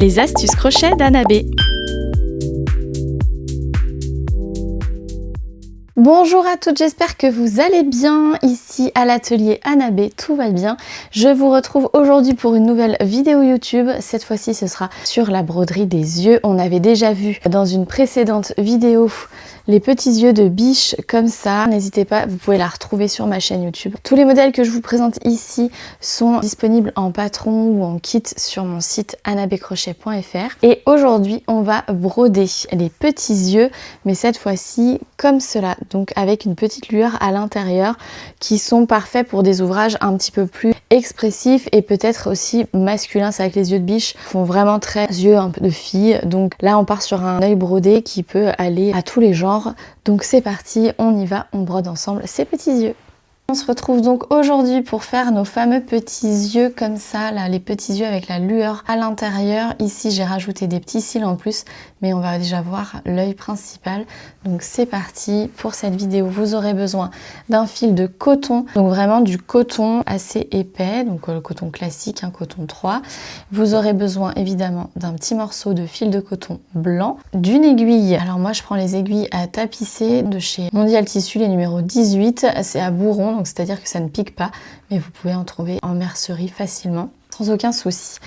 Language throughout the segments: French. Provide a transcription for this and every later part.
Les astuces crochet d'Anna B. Bonjour à toutes, j'espère que vous allez bien. Ici à l'atelier Anna B, tout va bien. Je vous retrouve aujourd'hui pour une nouvelle vidéo YouTube. Cette fois-ci, ce sera sur la broderie des yeux. On avait déjà vu dans une précédente vidéo les petits yeux de biche comme ça. N'hésitez pas, vous pouvez la retrouver sur ma chaîne YouTube. Tous les modèles que je vous présente ici sont disponibles en patron ou en kit sur mon site annabcrochet.fr. Et aujourd'hui, on va broder les petits yeux, mais cette fois-ci comme cela. Donc avec une petite lueur à l'intérieur, qui sont parfaits pour des ouvrages un petit peu plus expressifs et peut-être aussi masculins. C'est vrai que les yeux de biche font vraiment très yeux un peu de fille. Donc là on part sur un œil brodé qui peut aller à tous les genres. Donc c'est parti, on y va, on brode ensemble ces petits yeux. On se retrouve donc aujourd'hui pour faire nos fameux petits yeux comme ça, là, les petits yeux avec la lueur à l'intérieur. Ici j'ai rajouté des petits cils en plus, mais on va déjà voir l'œil principal. Donc c'est parti, pour cette vidéo vous aurez besoin d'un fil de coton, donc vraiment du coton assez épais, donc le coton classique, un coton 3. Vous aurez besoin évidemment d'un petit morceau de fil de coton blanc, d'une aiguille. Alors moi je prends les aiguilles à tapisser de chez Mondial Tissu, les numéros 18, c'est à bourron. Donc c'est-à-dire que ça ne pique pas, mais vous pouvez en trouver en mercerie facilement, sans aucun souci.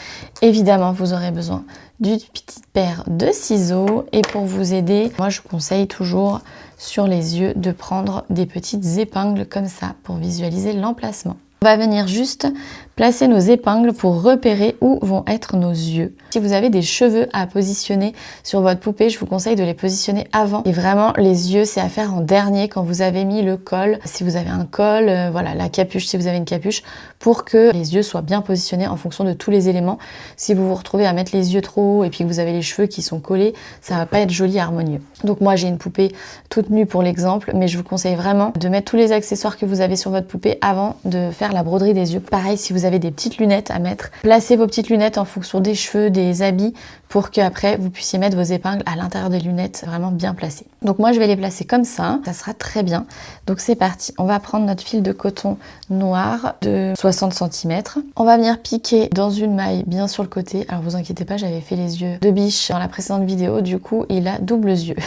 Évidemment, vous aurez besoin d'une petite paire de ciseaux. Et pour vous aider, moi je vous conseille toujours sur les yeux de prendre des petites épingles comme ça pour visualiser l'emplacement. On va venir juste placer nos épingles pour repérer où vont être nos yeux. Si vous avez des cheveux à positionner sur votre poupée, je vous conseille de les positionner avant. Et vraiment, les yeux, c'est à faire en dernier quand vous avez mis le col. Si vous avez un col, voilà, la capuche, si vous avez une capuche, pour que les yeux soient bien positionnés en fonction de tous les éléments. Si vous vous retrouvez à mettre les yeux trop haut et puis que vous avez les cheveux qui sont collés, ça va pas être joli et harmonieux. Donc moi, j'ai une poupée toute nue pour l'exemple, mais je vous conseille vraiment de mettre tous les accessoires que vous avez sur votre poupée avant de faire la broderie des yeux. Pareil, si vous avez des petites lunettes à mettre, placez vos petites lunettes en fonction des cheveux, des habits, pour qu'après vous puissiez mettre vos épingles à l'intérieur des lunettes vraiment bien placées. Donc moi je vais les placer comme ça sera très bien. Donc c'est parti, on va prendre notre fil de coton noir de 60 cm. On va venir piquer dans une maille bien sur le côté. Alors vous inquiétez pas, j'avais fait les yeux de biche dans la précédente vidéo, du coup il a doubles yeux.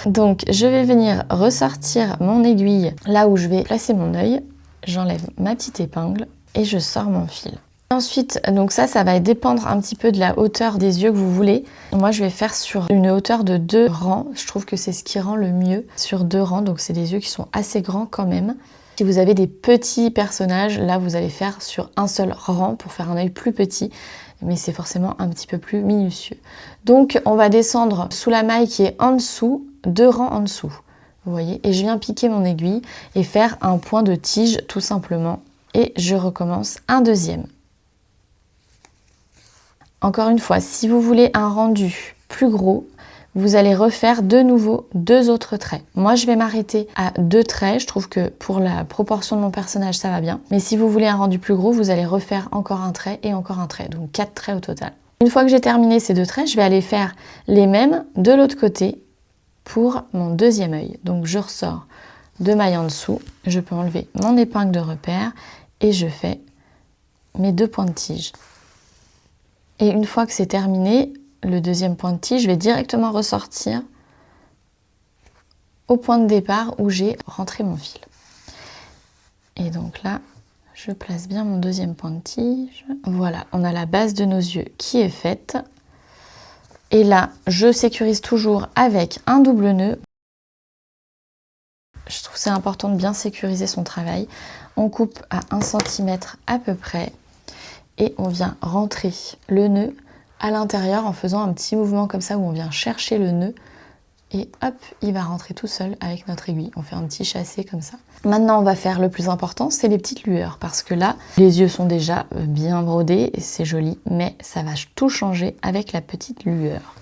Donc je vais venir ressortir mon aiguille là où je vais placer mon œil. J'enlève ma petite épingle et je sors mon fil. Ensuite, donc ça va dépendre un petit peu de la hauteur des yeux que vous voulez. Moi, je vais faire sur une hauteur de 2 rangs. Je trouve que c'est ce qui rend le mieux sur 2 rangs. Donc, c'est des yeux qui sont assez grands quand même. Si vous avez des petits personnages, là, vous allez faire sur un seul rang pour faire un œil plus petit. Mais c'est forcément un petit peu plus minutieux. Donc, on va descendre sous la maille qui est en dessous, 2 rangs en dessous. Vous voyez, et je viens piquer mon aiguille et faire un point de tige tout simplement. Et je recommence un deuxième. Encore une fois, si vous voulez un rendu plus gros, vous allez refaire de nouveau 2 autres traits. Moi, je vais m'arrêter à 2 traits. Je trouve que pour la proportion de mon personnage, ça va bien. Mais si vous voulez un rendu plus gros, vous allez refaire encore un trait et encore un trait. Donc 4 traits au total. Une fois que j'ai terminé ces 2 traits, je vais aller faire les mêmes de l'autre côté pour mon deuxième œil. Donc je ressors 2 mailles en dessous. Je peux enlever mon épingle de repère et je fais mes 2 points de tige. Et une fois que c'est terminé, le deuxième point de tige, je vais directement ressortir au point de départ où j'ai rentré mon fil. Et donc là, je place bien mon deuxième point de tige. Voilà, on a la base de nos yeux qui est faite. Et là, je sécurise toujours avec un double nœud. Je trouve que c'est important de bien sécuriser son travail. On coupe à 1 cm à peu près. Et on vient rentrer le nœud à l'intérieur en faisant un petit mouvement comme ça où on vient chercher le nœud et hop, il va rentrer tout seul avec notre aiguille. On fait un petit chassé comme ça. Maintenant, on va faire le plus important, c'est les petites lueurs parce que là, les yeux sont déjà bien brodés et c'est joli, mais ça va tout changer avec la petite lueur.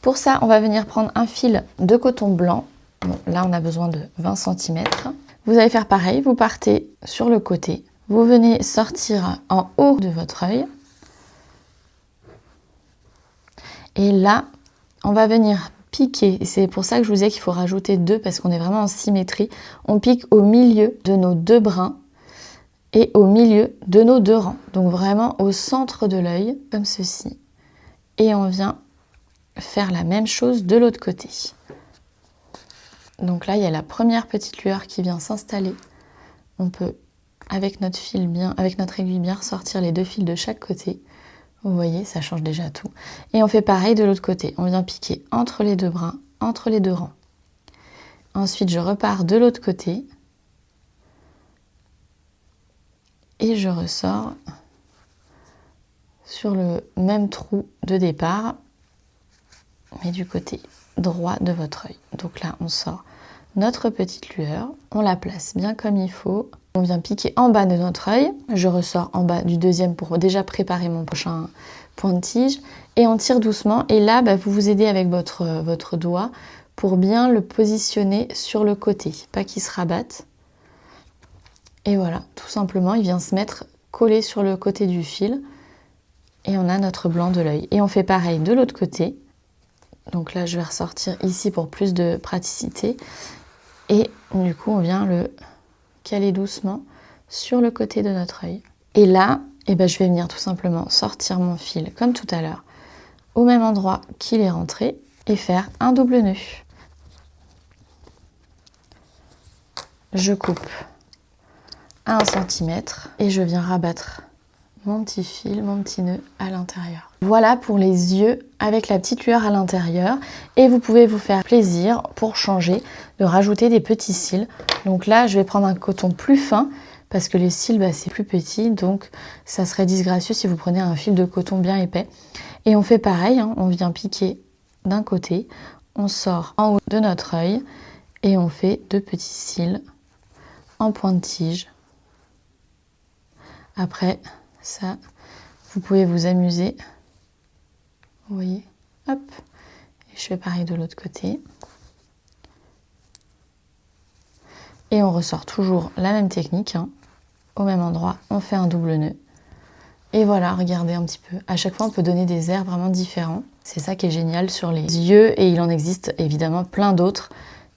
Pour ça, on va venir prendre un fil de coton blanc. Bon, là, on a besoin de 20 cm. Vous allez faire pareil, vous partez sur le côté. Vous venez sortir en haut de votre œil. Et là, on va venir piquer. Et c'est pour ça que je vous disais qu'il faut rajouter 2 parce qu'on est vraiment en symétrie. On pique au milieu de nos 2 brins et au milieu de nos 2 rangs. Donc vraiment au centre de l'œil, comme ceci. Et on vient faire la même chose de l'autre côté. Donc là, il y a la première petite lueur qui vient s'installer. On peut, avec notre aiguille, bien ressortir les 2 fils de chaque côté. Vous voyez, ça change déjà tout. Et on fait pareil de l'autre côté. On vient piquer entre les 2 brins, entre les 2 rangs. Ensuite, je repars de l'autre côté. Et je ressors sur le même trou de départ, mais du côté droit de votre œil. Donc là, on sort notre petite lueur, on la place bien comme il faut. On vient piquer en bas de notre œil. Je ressors en bas du deuxième pour déjà préparer mon prochain point de tige. Et on tire doucement. Et là, vous vous aidez avec votre doigt pour bien le positionner sur le côté, pas qu'il se rabatte. Et voilà, tout simplement, il vient se mettre collé sur le côté du fil. Et on a notre blanc de l'œil. Et on fait pareil de l'autre côté. Donc là, je vais ressortir ici pour plus de praticité. Et du coup, on vient le caler doucement sur le côté de notre œil. Et là, je vais venir tout simplement sortir mon fil comme tout à l'heure, au même endroit qu'il est rentré, et faire un double nœud. Je coupe à 1 cm et je viens rabattre mon petit fil, mon petit nœud à l'intérieur. Voilà pour les yeux avec la petite lueur à l'intérieur. Et vous pouvez vous faire plaisir pour changer, de rajouter des petits cils. Donc là, je vais prendre un coton plus fin parce que les cils, c'est plus petit. Donc ça serait disgracieux si vous prenez un fil de coton bien épais. Et on fait pareil, on vient piquer d'un côté, on sort en haut de notre œil et on fait 2 petits cils en point de tige. Après ça, vous pouvez vous amuser. Vous voyez, hop, et je fais pareil de l'autre côté. Et on ressort toujours la même technique, au même endroit, on fait un double nœud. Et voilà, regardez un petit peu. À chaque fois, on peut donner des airs vraiment différents. C'est ça qui est génial sur les yeux, et il en existe évidemment plein d'autres.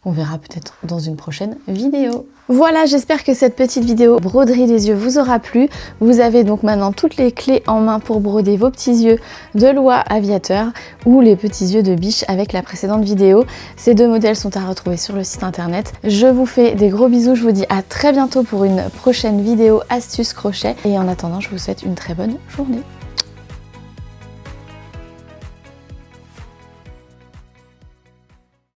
On verra peut-être dans une prochaine vidéo. Voilà, j'espère que cette petite vidéo broderie des yeux vous aura plu. Vous avez donc maintenant toutes les clés en main pour broder vos petits yeux de l'oie aviateur ou les petits yeux de biche avec la précédente vidéo. Ces 2 modèles sont à retrouver sur le site internet. Je vous fais des gros bisous, je vous dis à très bientôt pour une prochaine vidéo astuce crochet. Et en attendant, je vous souhaite une très bonne journée.